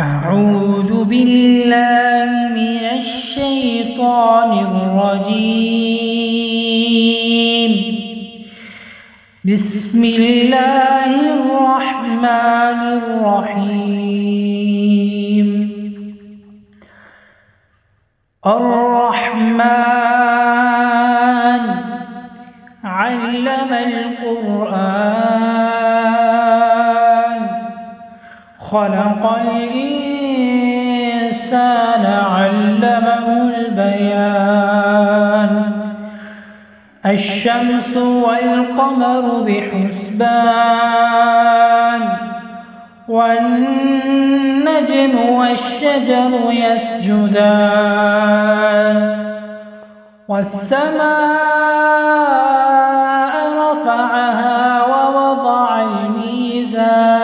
أعوذ بالله من الشيطان الرجيم. بسم الله الرحمن الرحيم. الرحمن علم القرآن خلق الإنسان علمه البيان. الشمس والقمر بحسبان والنجم والشجر يسجدان والسماء رفعها ووضع الميزان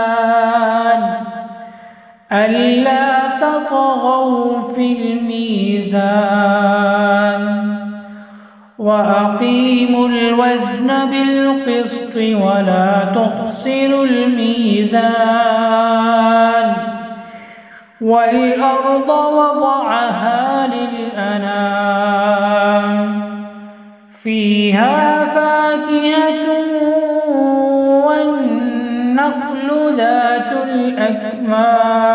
ألا تطغوا في الميزان وأقيموا الوزن بالقسط ولا تخسروا الميزان. والأرض وضعها للأنام فيها فاكهة والنخل ذات الأكمام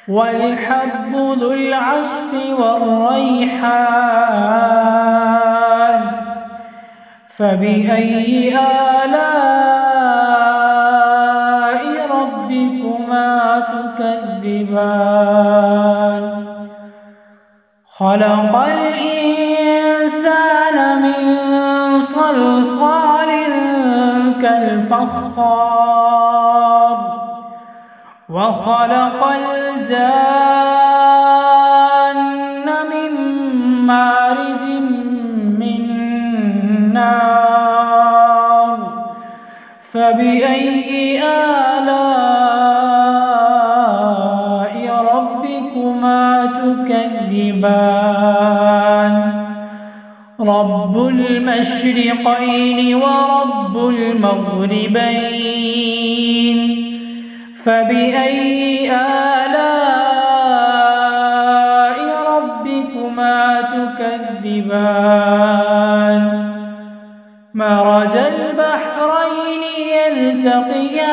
والحب ذو العصف والريحان. فبأي آلاء ربكما تكذبان. خلق الإنسان من صلصال كالفخار وخلق الجان من مارج من نار. فبأي آلاء ربكما تكذبان. رب المشرقين ورب المغربين. فبأي آلاء ربكما تكذبان. مرج البحرين يلتقيان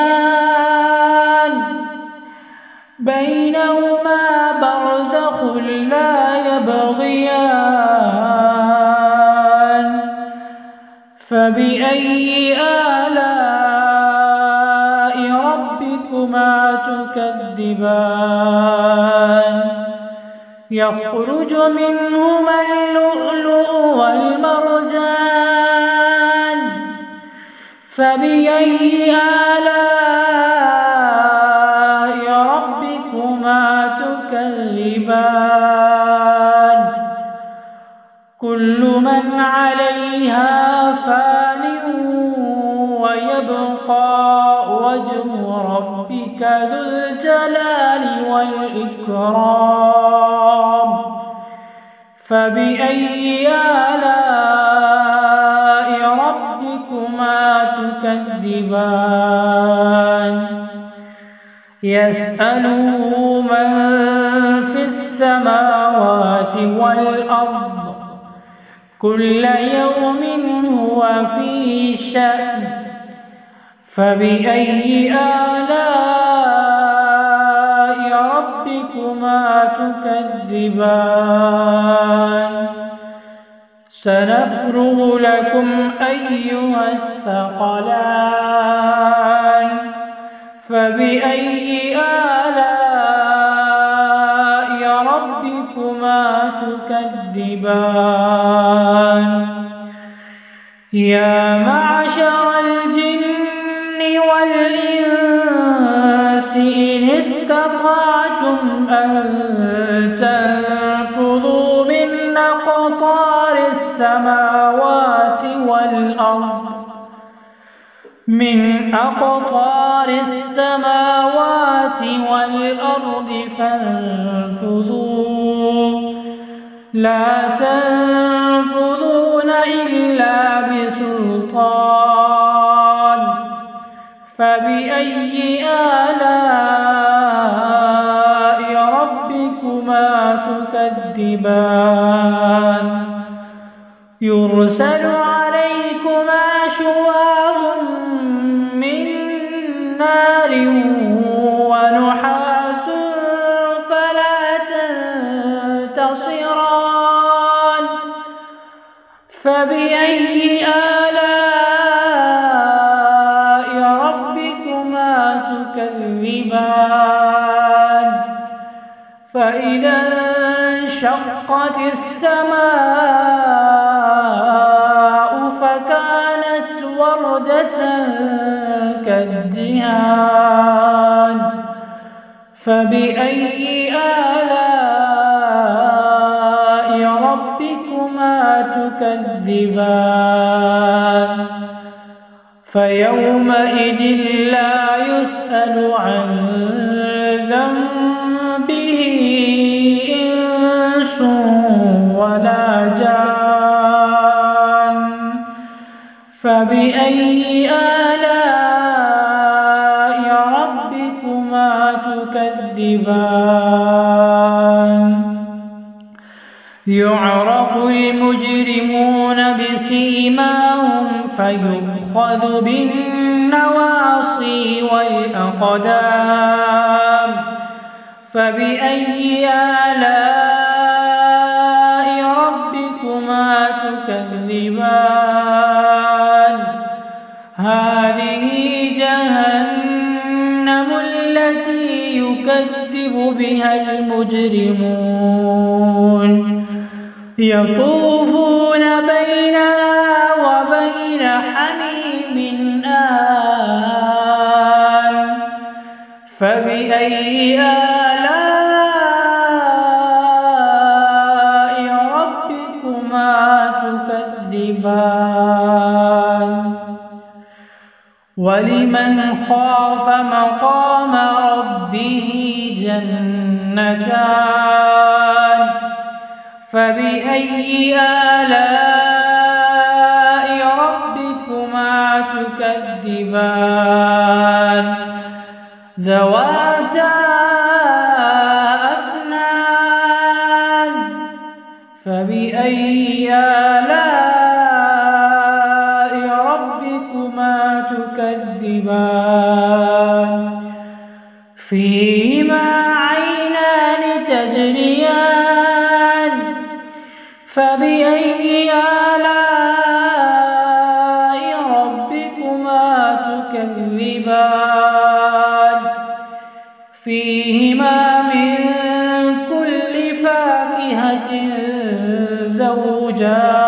بينهما برزخ لا يبغيان. فبأي آلاء ربكما تكذبان. يخرج منهما اللؤلؤ والمرجان. فبأي آلاء ربكما تكذبان. كل من عليها فان ويبقى وجه ربك ذو الجلال والإكرام. فبأي آلاء ربكما تكذبان. يسأله من في السماوات والأرض كل يوم هو في شأن. فبأي آلاء ربكما تكذبان. سنفرغ لكم أيها الثقلان. فبأي آلاء ربكما تكذبان. يا معشر الجن والإنس إن استطعتم أن تنفذوا من أقطار السماوات والأرض فانفذوا لا تنفذون إلا بسلطان. فبأي آلاء تكذبان يرسل عليكما شواظ من نار ونحاس فلا تنتصران فبأي آلاء ربكما تكذبان فإذا انشقت السماء فكانت وردة كالدهان فبأي آلاء ربكما تكذبان فيومئذ لا يسأل عن ذنبه إنس ولا جان فبأي آلاء ربكما تكذبان يعرف المجرمون بسيماهم فيؤخذ بالنواصي والأقدام فبأي آلاء ربكما تكذبان هذه جهنم التي يكذب بها المجرمون يطوفون بينها وبين حميم آن فبأي آلاء ربكما تكذبان ولمن خاف مقام ربه جنتان فبأي آلاء ربكما تكذبان ذواتا أفنان فبأي آلاء ربكما تكذبان فيهما عينان تجريان فبأي آلاء ربكما تكذبان فيهما من كل فاكهة زوجان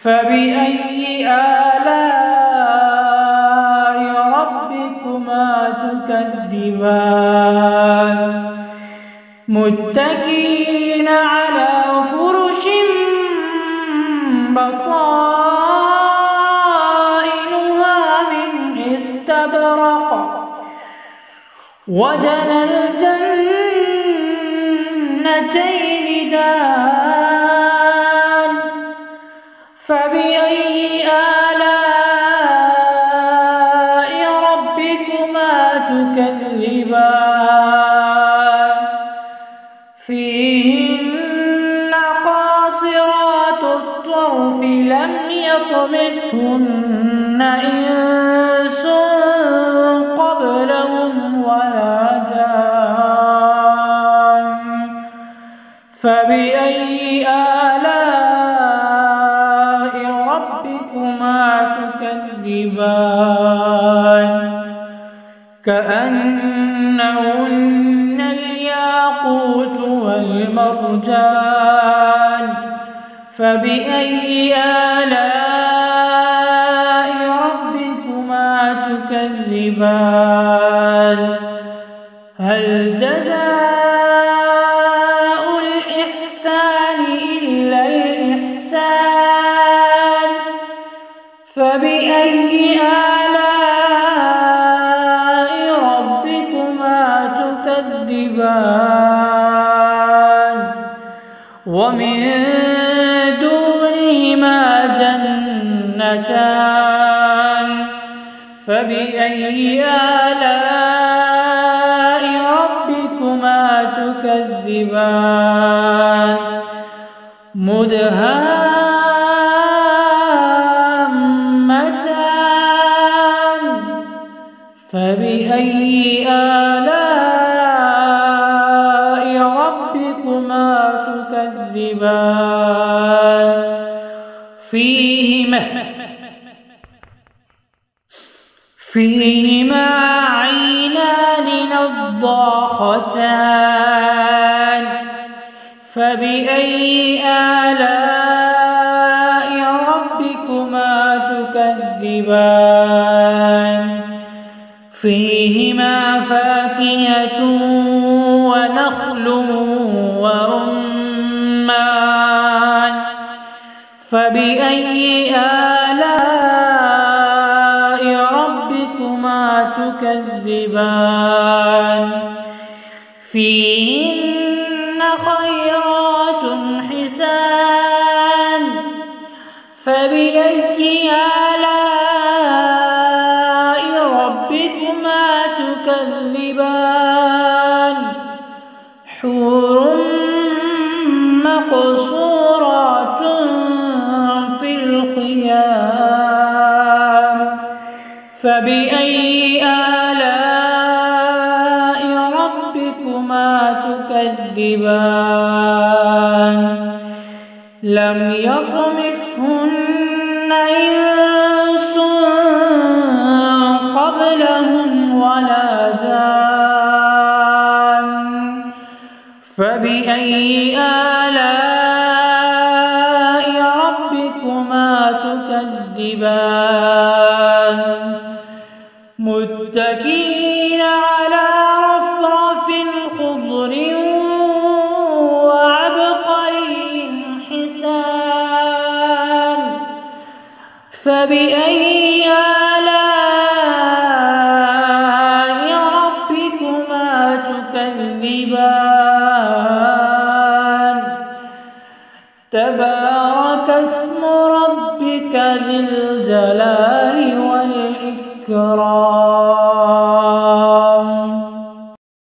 فبأي آلاء ربكما تكذبان متكئين على فرش بطائنها من استبرق وجنى الجنتين دان فبأي آلاء ربكما تكذبان فيهن قاصرات الطرف لم يطمثهن إنس قبلهم ولا جان فبأي آلاء ربكما تكذبان كأنهن الياقوت والمرجان فبأي آلاء ربكما تكذبان هل جزاء الإحسان إلا الإحسان فبأي آلاء ربكما تكذبان ومن دونهما جنتان فبأي آلاء ربكما تكذبان مدهامتان فبأي آلاء ربكما تكذبان فيهما عينان نضاختان فبأي آلاء ربكما تكذبان فيهما فاكهة ونخل ورمان فبأي آلاء ربكما تكذبان فيهن خيرات حسان فبأي آلاء ربكما تكذبان حور مقصورات في الخيام فبأي آلاء ربكما تكذبان لم يطمثهن إنس قبلهم ولا جان فبأي آلاء ربكما تكذبان متكئين على رفرف خضر وعبقري حسان فبأي آلاء ربكما تكذبان تبارك اسم ربك ذي الجلال والإكرام